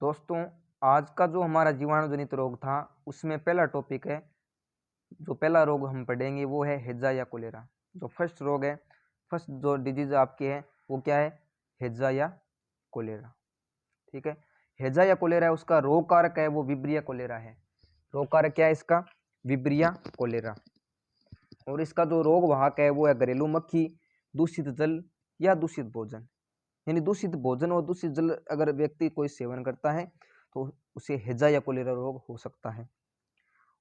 दोस्तों, आज का जो हमारा जीवाणु जनित रोग था उसमें पहला टॉपिक है। जो पहला रोग हम पढ़ेंगे वो है हैजा या कोलेरा। जो फर्स्ट रोग है, फर्स्ट जो डिजीज आपकी है वो क्या है? हैजा या कोलेरा। ठीक है, हैजा या कोलेरा है, उसका रोग कारक है वो विब्रिया कोलेरा है। रोग कारक क्या है इसका? विब्रिया कोलेरा। और इसका जो रोग वाहक है वो है घरेलू मक्खी, दूषित जल या दूषित भोजन। यानी दूषित भोजन और दूषित जल अगर व्यक्ति कोई सेवन करता है तो उसे हैजा या कोलेरा रोग हो सकता है।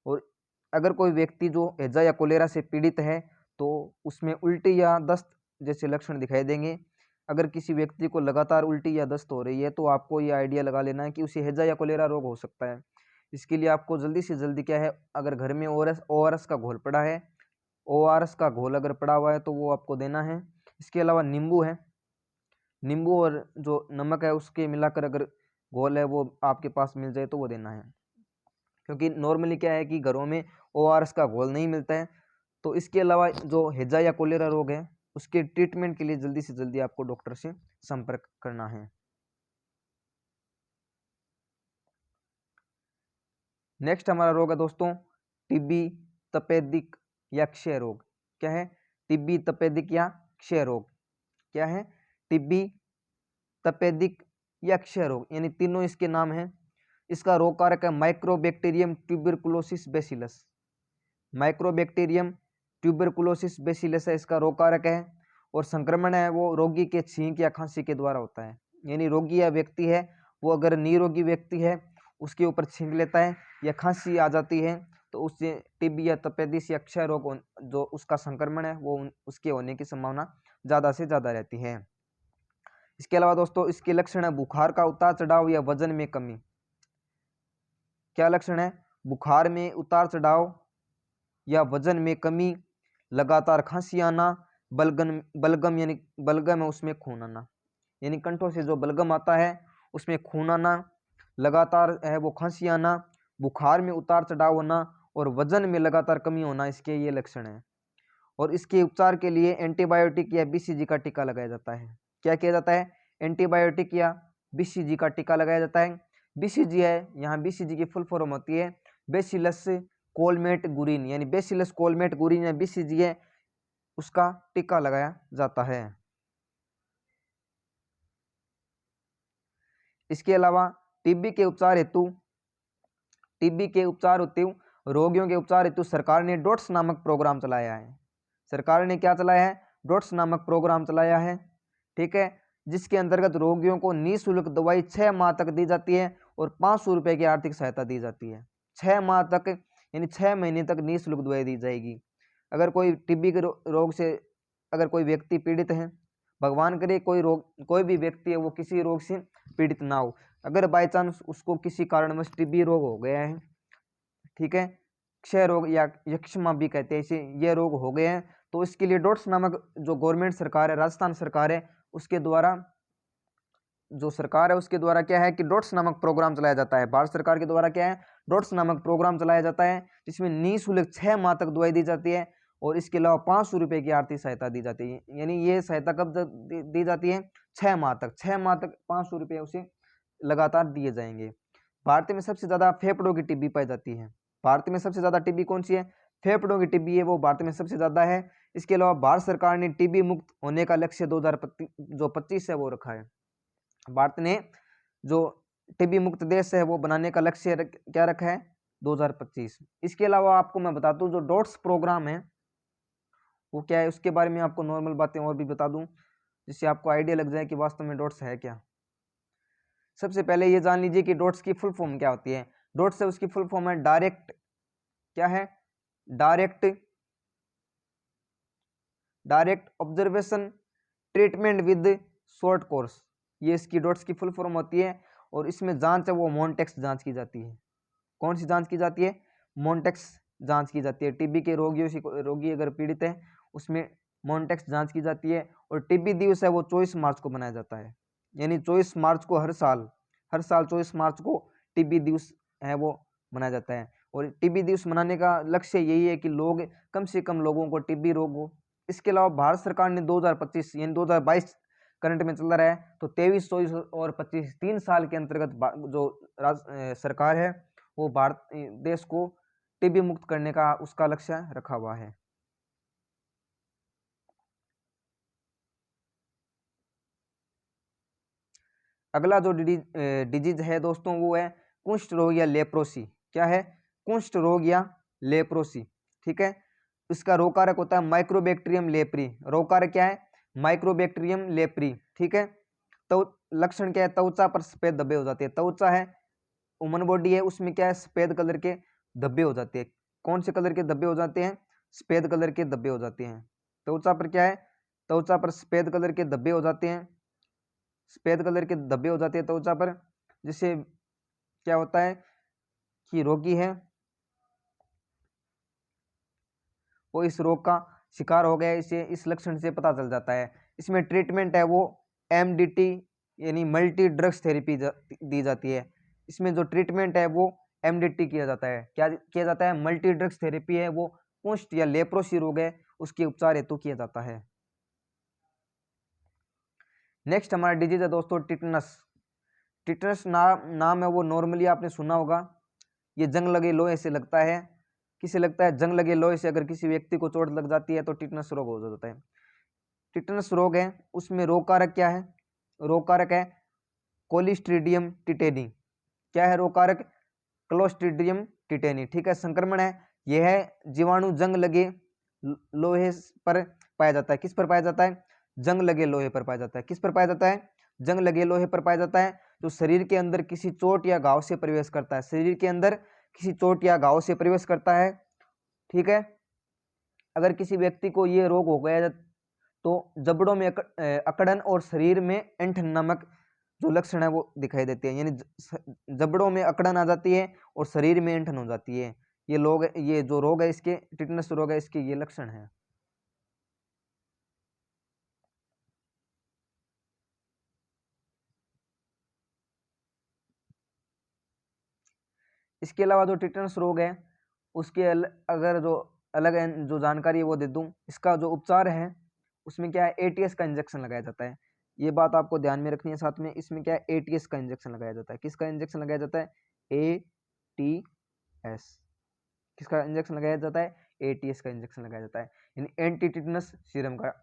और अगर कोई व्यक्ति जो हैजा या कोलेरा से पीड़ित है तो उसमें उल्टी या दस्त जैसे लक्षण दिखाई देंगे। अगर किसी व्यक्ति को लगातार उल्टी या दस्त हो रही है तो आपको ये आइडिया लगा लेना है कि उसे हैजा या कोलेरा रोग हो सकता है। इसके लिए आपको जल्दी से जल्दी क्या है, अगर घर में ओआरएस का घोल पड़ा है, ओआरएस का घोल अगर पड़ा हुआ है तो वो आपको देना है। इसके अलावा नींबू है, नींबू और जो नमक है उसके मिलाकर अगर घोल है वो आपके पास मिल जाए तो वो देना है। क्योंकि नॉर्मली क्या है कि घरों में ओआरएस का घोल नहीं मिलता है। तो इसके अलावा जो हैजा या कोलेरा रोग है उसके ट्रीटमेंट के लिए जल्दी से जल्दी आपको डॉक्टर से संपर्क करना है। नेक्स्ट हमारा रोग है दोस्तों टीबी, तपेदिक या क्षय रोग। क्या है? टीबी, तपेदिक या क्षय रोग। क्या है? टीबी, तपेदिक या क्षय रोग, यानी तीनों इसके नाम हैं। इसका रोग कारक है mycobacterium tuberculosis bacillus. Mycobacterium tuberculosis bacillus है इसका रोग कारक है। और संक्रमण है वो रोगी के छींक या खांसी के द्वारा होता है। यानी रोगी या व्यक्ति है वो अगर निरोगी व्यक्ति है उसके ऊपर छींक लेता है या खांसी आ जाती है तो उससे टीबी या तपेदिक या क्षय रोग जो उसका संक्रमण है वो उसके होने की संभावना ज़्यादा से ज़्यादा रहती है। इसके अलावा दोस्तों इसके लक्षण है बुखार का उतार चढ़ाव या वजन में कमी। क्या लक्षण है? बुखार में उतार चढ़ाव या वजन में कमी, लगातार खांसी आना, बलगम यानी बलगम है उसमें खून आना, यानी कंठों से जो बलगम आता है उसमें खून आना, लगातार है वो खांसी आना, बुखार में उतार चढ़ाव होना और वजन में लगातार कमी होना, इसके ये लक्षण हैं। और इसके उपचार के लिए एंटीबायोटिक या बीसीजी का टीका लगाया जाता है। क्या किया जाता है? एंटीबायोटिक या बीसीजी का टीका लगाया जाता है। बीसीजी है, यहाँ बीसीजी की फुल फॉर्म होती है बेसिलस कोलमेट गुरिन, यानी बेसिलस कोलमेट गुरिन या बीसीजी है, उसका टीका लगाया जाता है। इसके अलावा टीबी के उपचार हेतु रोगियों के उपचार हेतु सरकार ने डॉट्स नामक प्रोग्राम चलाया है। सरकार ने क्या चलाया है? डॉट्स नामक प्रोग्राम चलाया है। ठीक है, जिसके अंतर्गत रोगियों को निःशुल्क दवाई 6 माह तक दी जाती है और 500 रुपए की आर्थिक सहायता दी जाती है। 6 माह तक, यानी 6 महीने तक निःशुल्क दवाई दी जाएगी। अगर कोई टीबी के रोग से अगर कोई व्यक्ति पीड़ित है, भगवान करे कोई भी व्यक्ति है वो किसी रोग से पीड़ित ना हो, अगर बाई चांस उसको किसी कारणवश टीबी रोग हो गया है, ठीक है, क्षय रोग या यक्ष्मा भी कहते हैं इसे, ये रोग हो गए हैं, तो इसके लिए डॉट्स नामक जो गवर्नमेंट सरकार है, राजस्थान सरकार है, उसके द्वारा क्या है कि डॉट्स नामक प्रोग्राम चलाया जाता है। भारत सरकार के द्वारा क्या है? डॉट्स नामक प्रोग्राम चलाया जाता है जिसमें निःशुल्क 6 माह तक दवाई दी जाती है और इसके अलावा 500 रुपए की आर्थिक सहायता दी जाती है। यानी ये सहायता कब दी जाती है? 6 माह तक। 6 माह तक 500 रुपए उसे लगातार दिए जाएंगे। भारत में सबसे ज्यादा फेफड़ों की टीबी पाई जाती है। भारत में सबसे ज्यादा टीबी कौन सी है? फेफड़ों की टीबी है, वो भारत में सबसे ज्यादा है। इसके अलावा भारत सरकार ने टीबी मुक्त होने का लक्ष्य 2025 है वो रखा है। भारत ने जो टीबी मुक्त देश है वो बनाने का लक्ष्य क्या रखा है? 2025। इसके अलावा आपको मैं बता दूं जो डॉट्स प्रोग्राम है वो क्या है, उसके बारे में आपको नॉर्मल बातें और भी बता दूं जिससे आपको आइडिया लग जाए कि वास्तव में डॉट्स है क्या। सबसे पहले ये जान लीजिए कि डॉट्स की फुल फॉर्म क्या होती है। डॉट्स है उसकी फुल फॉर्म है डायरेक्ट, क्या है? Direct observation treatment with short course, ये इसकी डॉट्स की फुल फॉर्म होती है। और इसमें जांच है वो मॉन्टेक्स जांच की जाती है। कौन सी जांच की जाती है? मॉन्टेक्स जांच की जाती है। टीबी के रोगी अगर पीड़ित है उसमें मॉन्टेक्स जांच की जाती है। और टीबी दिवस है वो 24 मार्च को मनाया जाता है। यानी 24 मार्च को हर साल 24 मार्च को टीबी दिवस है वो मनाया जाता है। और टीबी दिवस मनाने का लक्ष्य यही है कि लोग कम से कम लोगों को टीबी रोग हो। इसके अलावा भारत सरकार ने 2025 यानी 2022 करंट में चल रहा है। तो 23, 24 और 25 3 साल के अंतर्गत जो सरकार है वो भारत देश को टीबी मुक्त करने का उसका लक्ष्य रखा हुआ है। अगला जो डिजीज है दोस्तों वो है कुष्ठ रोग या लेप्रोसी। क्या है? कुष्ठ रोग या लेप्रोसी। ठीक है, इसका रोग कारक होता है माइक्रोबैक्टीरियम लेप्री। रोग कारक क्या है? Mycobacterium leprae. ठीक है, तो लक्षण क्या है? त्वचा पर सफेद धब्बे हो जाते हैं। त्वचा है, ह्यूमन बॉडी है, उसमें क्या है? सफेद कलर के धब्बे हो जाते हैं। कौन से कलर के धब्बे हो जाते हैं? सफेद कलर के धब्बे हो जाते हैं। त्वचा पर क्या है? त्वचा पर सफेद कलर के धब्बे हो जाते हैं। सफेद कलर के धब्बे हो जाते हैं त्वचा पर, जिससे क्या होता है कि रोगी है वो इस रोग का शिकार हो गया, इसे इस लक्षण से पता चल जाता है। इसमें ट्रीटमेंट है वो MDT यानी मल्टी ड्रग्स थेरेपी दी जाती है। इसमें जो ट्रीटमेंट है वो MDT किया जाता है। क्या किया जाता है? मल्टी ड्रग्स थेरेपी है वो कुष्ठ या लेप्रोसी रोग है उसके उपचार हेतु किया जाता है। नेक्स्ट हमारा डिजीज है दोस्तों टिटनस। टिटनस नाम है वो नॉर्मली आपने सुना होगा। ये जंग लगे लोहे से लगता है। किसे लगता है? जंग लगे लोहे से अगर किसी व्यक्ति को चोट लग जाती है तो टिटनस रोग हो जाता है। टिटनस रोग है, उसमें रोग कारक क्या है? रोग कारक है कोलिस्ट्रीडियम टिटेनी। क्या है रोग कारक? Clostridium tetani. ठीक है, संक्रमण है, यह है जीवाणु जंग लगे लोहे पर पाया जाता है। किस पर पाया जाता है? जंग लगे लोहे पर पाया जाता है। किस पर पाया जाता है? जंग लगे लोहे पर पाया जाता है। जो शरीर के अंदर किसी चोट या घाव से प्रवेश करता है, शरीर के अंदर किसी चोट या घाव से प्रवेश करता है। ठीक है, अगर किसी व्यक्ति को ये रोग हो गया तो जबड़ों में अकड़न और शरीर में ऐंठन नामक जो लक्षण है वो दिखाई देते हैं। यानी जबड़ों में अकड़न आ जाती है और शरीर में ऐंठन हो जाती है। ये जो रोग है इसके, टिटनस रोग है, इसके ये लक्षण है। इसके अलावा जो टिटनस रोग है उसके अगर जो अलग जो जानकारी है वो दे दूं। इसका जो उपचार है उसमें क्या है? ATS का इंजेक्शन लगाया जाता है। ये बात आपको ध्यान में रखनी है। साथ में इसमें क्या है? ATS का इंजेक्शन लगाया जाता है। किसका इंजेक्शन लगाया जाता है? ATS। किसका इंजेक्शन लगाया जाता है? ATS का इंजेक्शन लगाया जाता है, यानी एंटी टिटनस सीरम का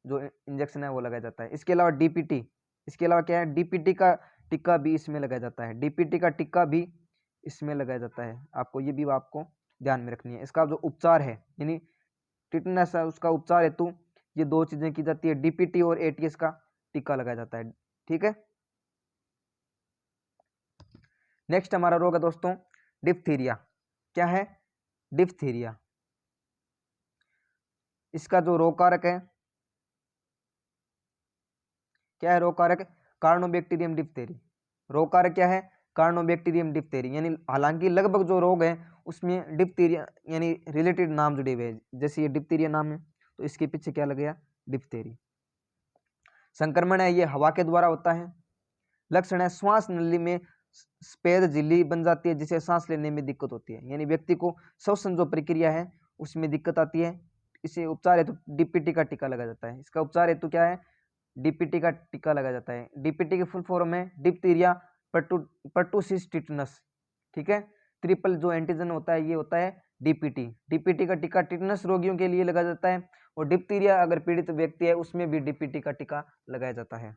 जो इंजेक्शन है वो लगाया जाता है। इसके अलावा DPT, इसके अलावा क्या है? DPT का टिक्का भी इसमें लगाया जाता है। DPT का टिक्का भी इसमें लगाया जाता है। आपको ये भी आपको ध्यान में रखनी है। इसका जो उपचार है यानी टिटनस है उसका उपचार हेतु ये दो चीजें की जाती है, DPT और ATS का टीका लगाया जाता है। ठीक है, नेक्स्ट हमारा रोग है दोस्तों डिप्थीरिया। क्या है? डिप्थीरिया। इसका जो रोग कारक है, क्या है रोग कारक? कार्नोबैक्टीरियम डिप्थेरी। रोग कारक क्या है? कार्नोबैक्टीरियम डिप्थेरी। यानी हालांकि लगभग जो रोग है उसमें डिप्थीरिया यानी रिलेटेड नाम जुड़े हुए हैं। जैसे ये डिप्थीरिया नाम है तो इसके पीछे क्या लग गया? डिप्थेरी। संक्रमण है ये हवा के द्वारा होता है। लक्षण है श्वास नली में सफेद झिल्ली बन जाती है जिसे सांस लेने में दिक्कत होती है। यानी व्यक्ति को श्वसन जो प्रक्रिया है उसमें दिक्कत आती है। इसे उपचार हेतु DPT का टीका लगाया जाता है। इसका उपचार हेतु क्या है? DPT का टीका लगाया जाता है। DPT की फुल फॉर्म है डिप्थीरिया पर्टुसिस टिटनस। ठीक है, ट्रिपल जो एंटीजन होता है ये होता है DPT। DPT का टीका टिटनस रोगियों के लिए लगाया जाता है और डिप्थीरिया अगर पीड़ित व्यक्ति है उसमें भी DPT का टीका लगाया जाता है।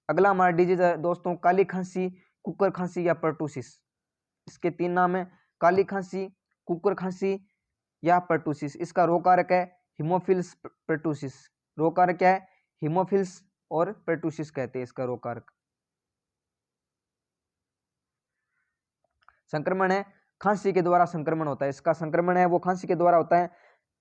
अगला हमारा डिजीज है दोस्तों काली खांसी, कुकर खांसी या पर्टुसिस। इसके 3 नाम है, काली खांसी, कुकर खांसी या पर्टुसिस। इसका रोग कारक है हीमोफिल्स पर्टुसिस। रोग कारक क्या है? हीमोफिल्स और पर्टुसिस कहते हैं इसका रोग कारक। संक्रमण है खांसी के द्वारा संक्रमण होता है। इसका संक्रमण है वो खांसी के द्वारा होता है।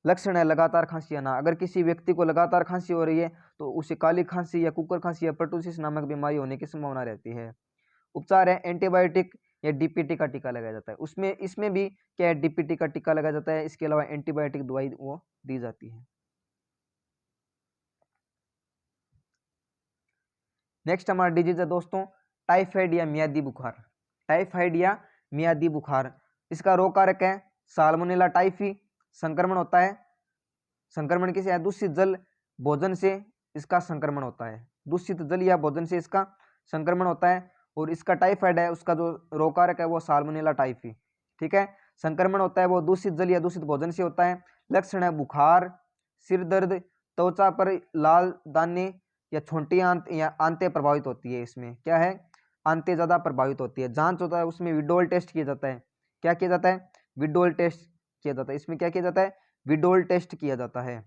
लक्षण है लगातार खांसी आना। अगर किसी व्यक्ति को लगातार खांसी हो रही है तो उसे काली खांसी या कुकर खांसी या पर्टुसिस नामक बीमारी होने की संभावना रहती है। उपचार है एंटीबायोटिक या DPT का टीका लगाया जाता है। उसमें इसमें भी क्या है? DPT का टीका लगाया जाता है। इसके अलावा एंटीबायोटिक दवाई वो दी जाती है। नेक्स्ट हमारा डिजीज है दोस्तों टाइफाइड या मियादी बुखार। टाइफाइड या मियादी बुखार। इसका रोग कारक है साल्मोनेला टाइफी। संक्रमण होता है, संक्रमण किसे है? दूषित जल भोजन से इसका संक्रमण होता है, दूषित जल या भोजन से इसका संक्रमण होता है। और इसका टाइफाइड है, उसका जो रोगकारक है वो साल्मोनेला टाइफी। ठीक है, संक्रमण होता है वो दूषित जल या दूषित भोजन से होता है। लक्षण है बुखार, सिर दर्द, त्वचा पर लाल दाने या छोटी आंत या आंतें प्रभावित होती है। इसमें क्या है, आंतें ज्यादा प्रभावित होती है। जांच होता है उसमें विडोल टेस्ट किया जाता है। क्या किया जाता है, विडोल टेस्ट किया जाता है। इसमें क्या किया जाता है, विडोल टेस्ट किया जाता है।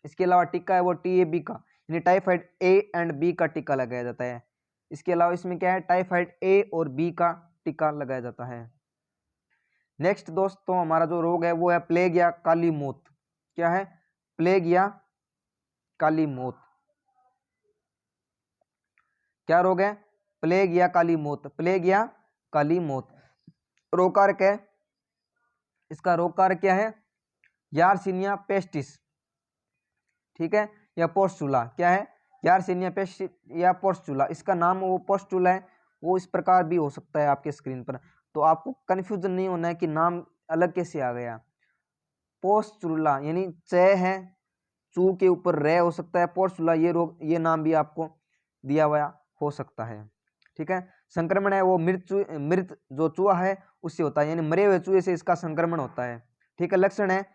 इसके अलावा टीका है वो TAB का, यानी टाइफाइड A एंड B का टीका लगाया जाता है। इसके अलावा इसमें क्या है, टाइफाइड A और B का टीका लगाया जाता है। नेक्स्ट दोस्तों हमारा जो रोग है वो है प्लेग या काली मौत। क्या है, प्लेग या काली मौत। क्या रोग है, प्लेग या काली मौत, प्लेग या काली मौत। रोग कारक है, इसका रोग कारक क्या है, यारसिनिया पेस्टिस। ठीक है, या पोस्टुला। क्या है, यारसिनिया पेस्टिस या पोस्टुला। इसका नाम वो पोस्टुला है, वो इस प्रकार भी हो सकता है आपके स्क्रीन पर, तो आपको कंफ्यूजन नहीं होना है कि नाम अलग कैसे आ गया। पोस्टुला यानी च है, चू के ऊपर रे हो सकता है, पोस्टुला ये रोग, ये नाम भी आपको दिया हुआ हो सकता है। ठीक है, संक्रमण है वो मृत जो चूहा है उससे होता है, यानी मरे हुए चूहे से इसका संक्रमण होता है। ठीक है, लक्षण है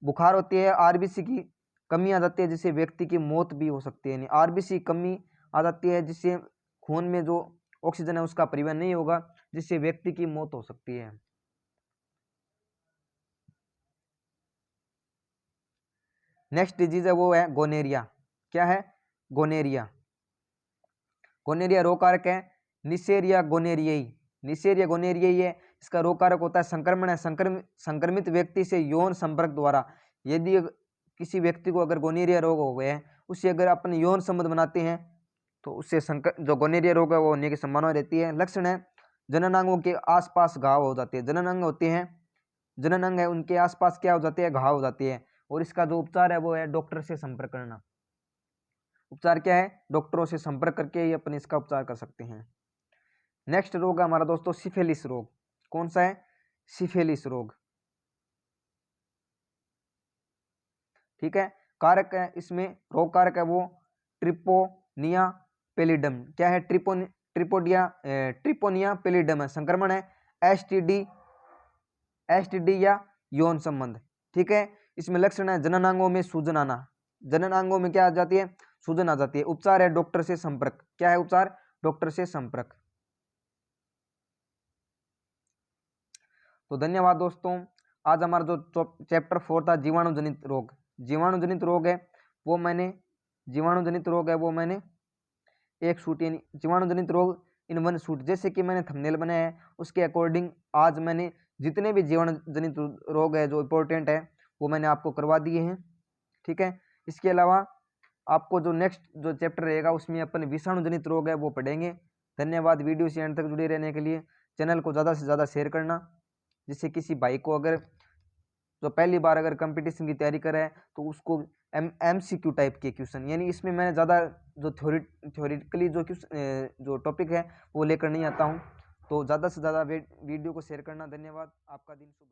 बुखार होती है, RBC की कमी आ जाती है जिससे व्यक्ति की मौत भी हो सकती है। यानी RBC कमी आ जाती है जिससे खून में जो ऑक्सीजन है उसका परिवहन नहीं होगा, जिससे व्यक्ति की मौत हो सकती है। नेक्स्ट डिजीज है वो है गोनेरिया। क्या है, गोनेरिया। गोनेरिया रोग कारक है निसेरिया गोनेरियाई, निसेरिया गोनेरियाई है। इसका रोग कारक होता है संक्रमण है, संक्रमित व्यक्ति से यौन संपर्क द्वारा। यदि किसी व्यक्ति को अगर गोनेरिया रोग हो गया है, उससे अगर अपन यौन संबंध बनाते हैं तो उससे जो गोनेरिया रोग है वो होने की संभावना रहती है। लक्षण है जननांगों के आसपास घाव हो जाते हैं, जननांग होते हैं, जननांग है उनके आसपास क्या हो जाते हैं, घाव हो जाती है। और इसका जो उपचार है वो है डॉक्टर से संपर्क करना। उपचार क्या है, डॉक्टरों से संपर्क करके ही अपन इसका उपचार कर सकते हैं। नेक्स्ट रोग है हमारा दोस्तों सिफिलिस रोग। कौन सा है, सिफिलिस रोग। ठीक है, कारक है इसमें, रोग कारक है वो ट्रिपोनिया पेलिडम। क्या है, ट्रिपोनिया पेलिडम है। संक्रमण है एसटीडी या यौन संबंध। ठीक है, इसमें लक्षण है जननांगों में सूजन आना, जननांगों में क्या आ जाती है, सूजन आ जाती है। उपचार है डॉक्टर से संपर्क। क्या है उपचार, डॉक्टर से संपर्क। तो धन्यवाद दोस्तों, आज हमारा जो चैप्टर 4 था जीवाणुजनित रोग, जीवाणुजनित रोग है वो मैंने जीवाणुजनित रोग है वो मैंने एक शूट, यानी जीवाणुजनित रोग इन वन शूट, जैसे कि मैंने थंबनेल बनाया है उसके अकॉर्डिंग आज मैंने जितने भी जीवाणुजनित रोग है जो इंपॉर्टेंट है वो मैंने आपको करवा दिए हैं। ठीक है, इसके अलावा आपको जो नेक्स्ट जो चैप्टर रहेगा उसमें अपन विषाणुजनित रोग है वो पढ़ेंगे। धन्यवाद वीडियो से एंड तक जुड़े रहने के लिए। चैनल को ज़्यादा से ज़्यादा शेयर करना, जिससे किसी भाई को अगर जो पहली बार अगर कंपटीशन की तैयारी करे तो उसको MCQ टाइप के क्वेश्चन, यानी इसमें मैंने ज़्यादा जो थ्योरेटिकली जो टॉपिक है वो लेकर नहीं आता हूँ। तो ज़्यादा से ज़्यादा वीडियो को शेयर करना। धन्यवाद, आपका दिन शुभ।